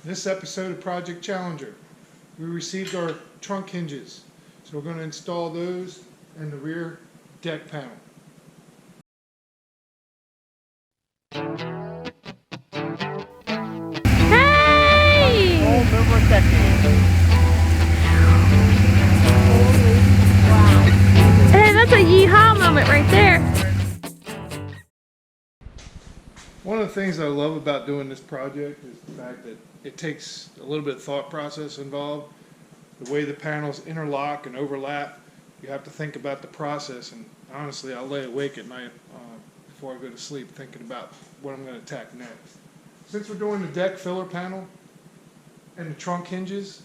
This episode of Project Challenger, we received our trunk hinges. So we're going to install those in the rear deck panel. Hey! Over a decade. Hey, that's a yeehaw moment right there. One of the things I love about doing this project is the fact that it takes a little bit of thought process involved. The way the panels interlock and overlap, you have to think about the process, and honestly I'll lay awake at night before I go to sleep thinking about what I'm going to attack next. Since we're doing the deck filler panel and the trunk hinges,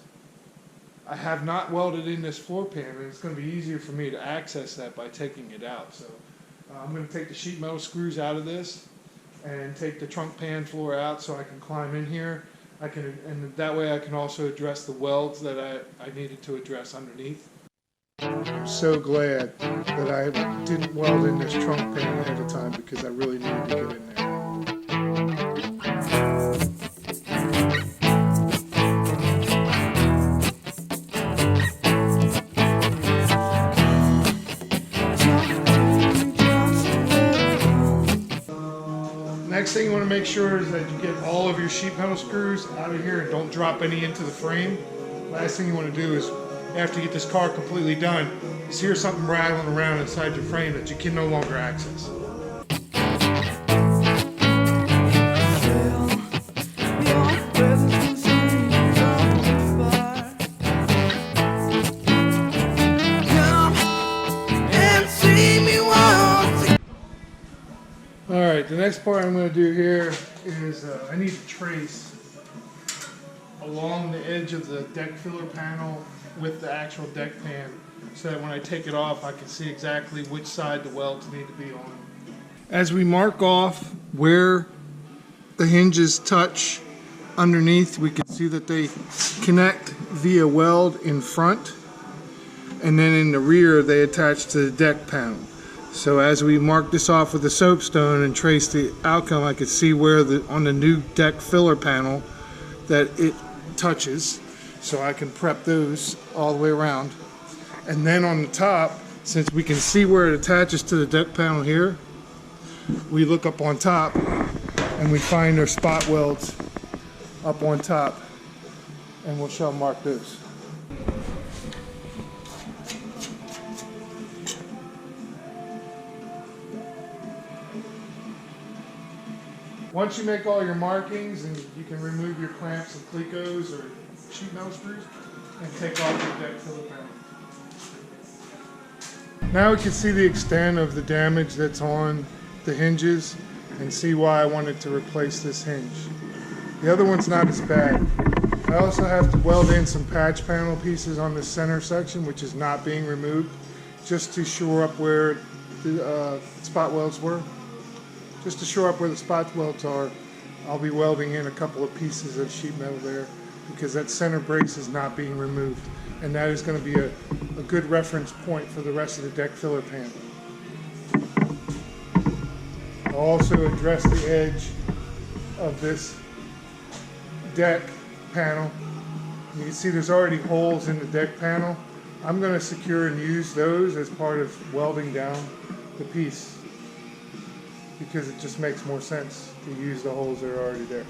I have not welded in this floor pan, and it's going to be easier for me to access that by taking it out. So I'm going to take the sheet metal screws out of this and take the trunk pan floor out so I can climb in here. And that way I can also address the welds that I needed to address underneath. I'm so glad that I didn't weld in this trunk pan ahead of time because I really needed to get in there. Next thing you want to make sure is that you get all of your sheet metal screws out of here and don't drop any into the frame. Last thing you want to do is, after you get this car completely done, is hear something rattling around inside your frame that you can no longer access. Alright, the next part I'm going to do here is I need to trace along the edge of the deck filler panel with the actual deck pan so that when I take it off I can see exactly which side the welds need to be on. As we mark off where the hinges touch underneath, we can see that they connect via weld in front, and then in the rear they attach to the deck panel. So as we mark this off with a soapstone and trace the outcome, I can see where on the new deck filler panel that it touches. So I can prep those all the way around. And then on the top, since we can see where it attaches to the deck panel here, we look up on top and we find our spot welds up on top, and we'll shall mark those. Once you make all your markings, and you can remove your clamps and clecos or sheet metal screws and take off your deck filler panel. Now we can see the extent of the damage that's on the hinges and see why I wanted to replace this hinge. The other one's not as bad. I also have to weld in some patch panel pieces on the center section, which is not being removed, just to shore up where the spot welds were. Just to shore up where the spot welds are, I'll be welding in a couple of pieces of sheet metal there because that center brace is not being removed, and that is going to be a good reference point for the rest of the deck filler panel. I'll also address the edge of this deck panel. You can see there's already holes in the deck panel. I'm going to secure and use those as part of welding down the piece, because it just makes more sense to use the holes that are already there.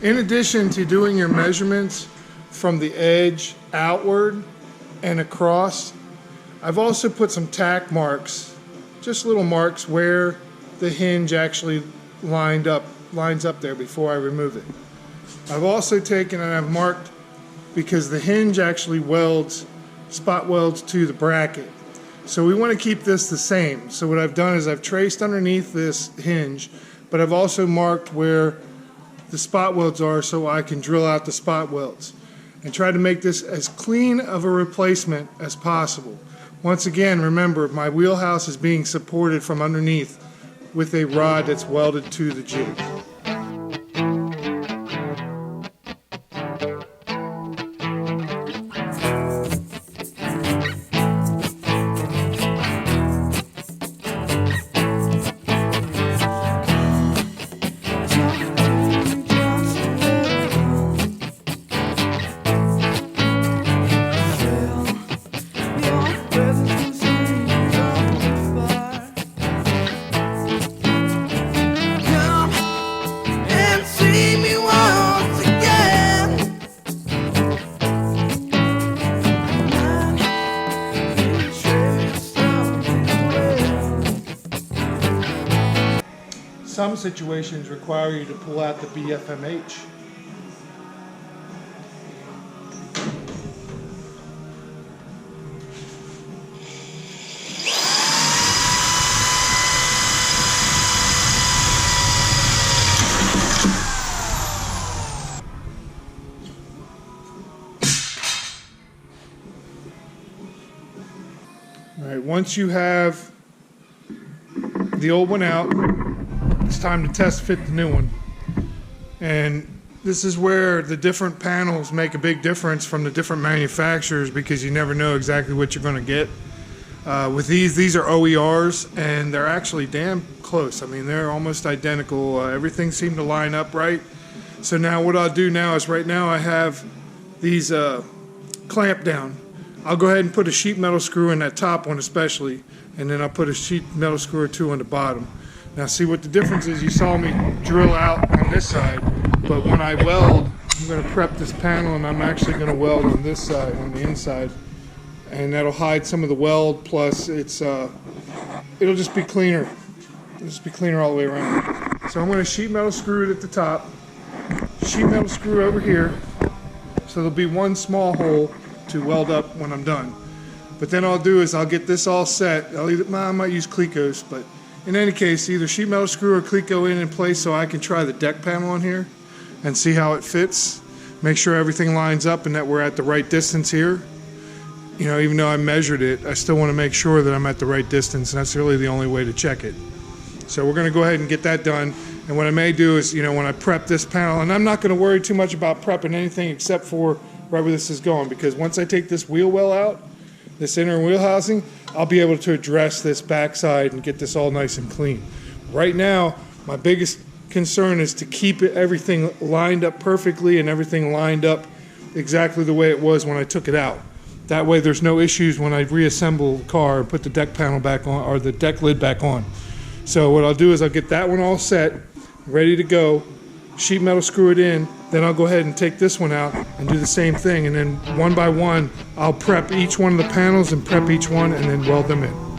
In addition to doing your measurements from the edge outward and across, I've also put some tack marks, just little marks where the hinge actually lines up there before I remove it. I've also taken and I've marked, because the hinge actually spot welds to the bracket. So we want to keep this the same. So what I've done is I've traced underneath this hinge, but I've also marked where the spot welds are so I can drill out the spot welds and try to make this as clean of a replacement as possible. Once again, remember, my wheelhouse is being supported from underneath with a rod that's welded to the jig. some situations require you to pull out the BFMH. All right, once you have the old one out, it's time to test fit the new one. And this is where the different panels make a big difference from the different manufacturers, because you never know exactly what you're going to get. With these are OERs, and they're actually damn close. I mean, they're almost identical. Everything seemed to line up right. So now what I'll do now is, right now I have these clamp down. I'll go ahead and put a sheet metal screw in that top one especially, and then I'll put a sheet metal screw or two on the bottom. Now see what the difference is. You saw me drill out on this side, but when I weld, I'm going to prep this panel, and I'm actually going to weld on this side, on the inside, and that'll hide some of the weld, plus it'll just be cleaner. It'll just be cleaner all the way around. So I'm going to sheet metal screw it at the top, sheet metal screw over here, so there'll be one small hole to weld up when I'm done. But then all I'll do is I'll get this all set. I might use Clecos, but in any case, either sheet metal screw or Cleco in place so I can try the deck panel on here and see how it fits. Make sure everything lines up and that we're at the right distance here. You know, even though I measured it, I still want to make sure that I'm at the right distance, and that's really the only way to check it. So we're going to go ahead and get that done. And what I may do is, you know, when I prep this panel, and I'm not going to worry too much about prepping anything except for right where this is going, because once I take this wheel well out, this inner wheel housing, I'll be able to address this backside and get this all nice and clean. Right now, my biggest concern is to keep everything lined up perfectly and everything lined up exactly the way it was when I took it out. That way there's no issues when I reassemble the car and put the deck panel back on, or the deck lid back on. So what I'll do is I'll get that one all set, ready to go, sheet metal screw it in, then I'll go ahead and take this one out and do the same thing, and then one by one I'll prep each one of the panels and prep each one and then weld them in.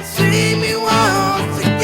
See me once again.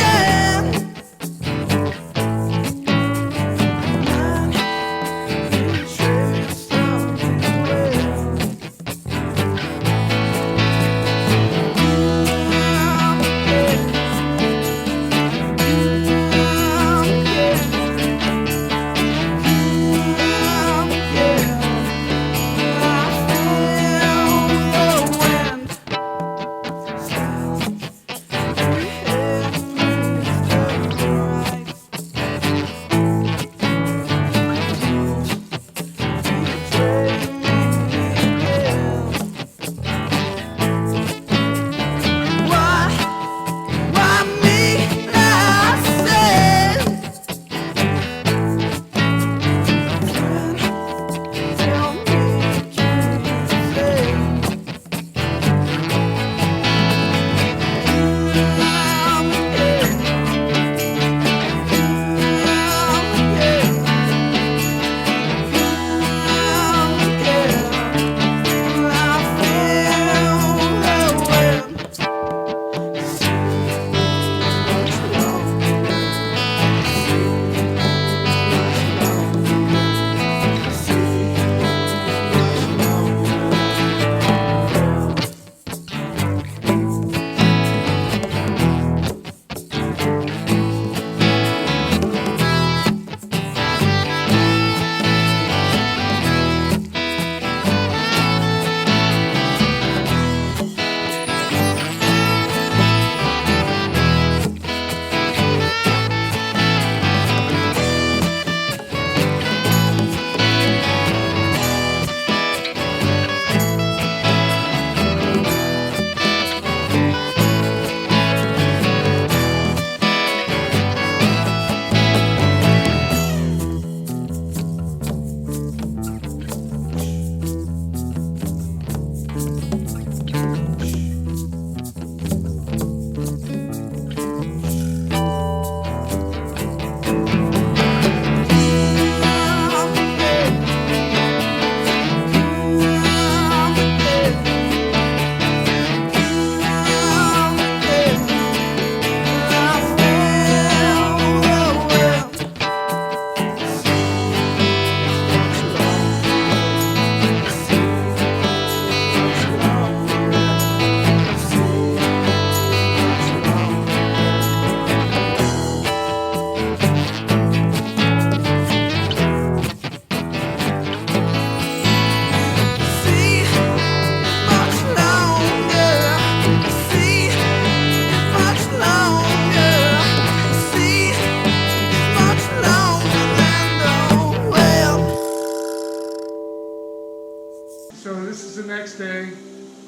the next day.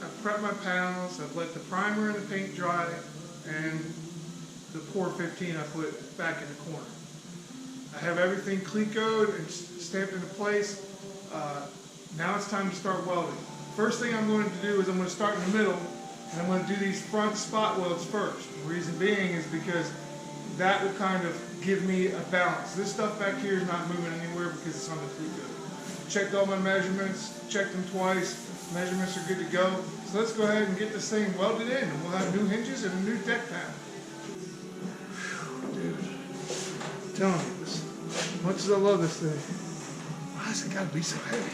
I've prepped my panels. I've let the primer and the paint dry, and the Pour 15 I put back in the corner. I have everything Clecoed and stamped into place. Now it's time to start welding. First thing I'm going to do is I'm going to start in the middle, and I'm going to do these front spot welds first. The reason being is because that will kind of give me a balance. This stuff back here is not moving anywhere because it's on the Clecoed. Checked all my measurements, checked them twice. Measurements are good to go. So let's go ahead and get this thing welded in, and we'll have new hinges and a new deck panel. Dude, I'm telling you, as much as I love this thing, why has it got to be so heavy?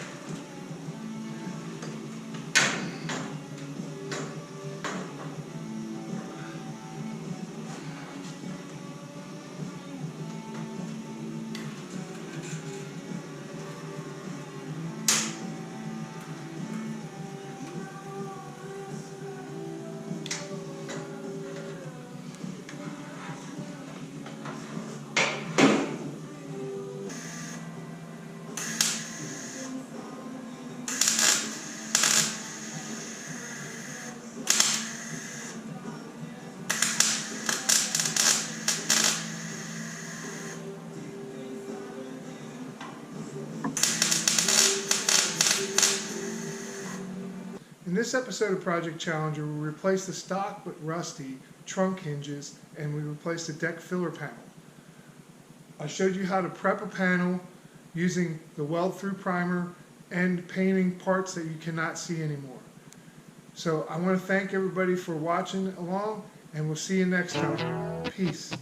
In this episode of Project Challenger, we replaced the stock but rusty trunk hinges, and we replaced the deck filler panel. I showed you how to prep a panel using the weld-through primer and painting parts that you cannot see anymore. So I want to thank everybody for watching along, and we'll see you next time. Peace.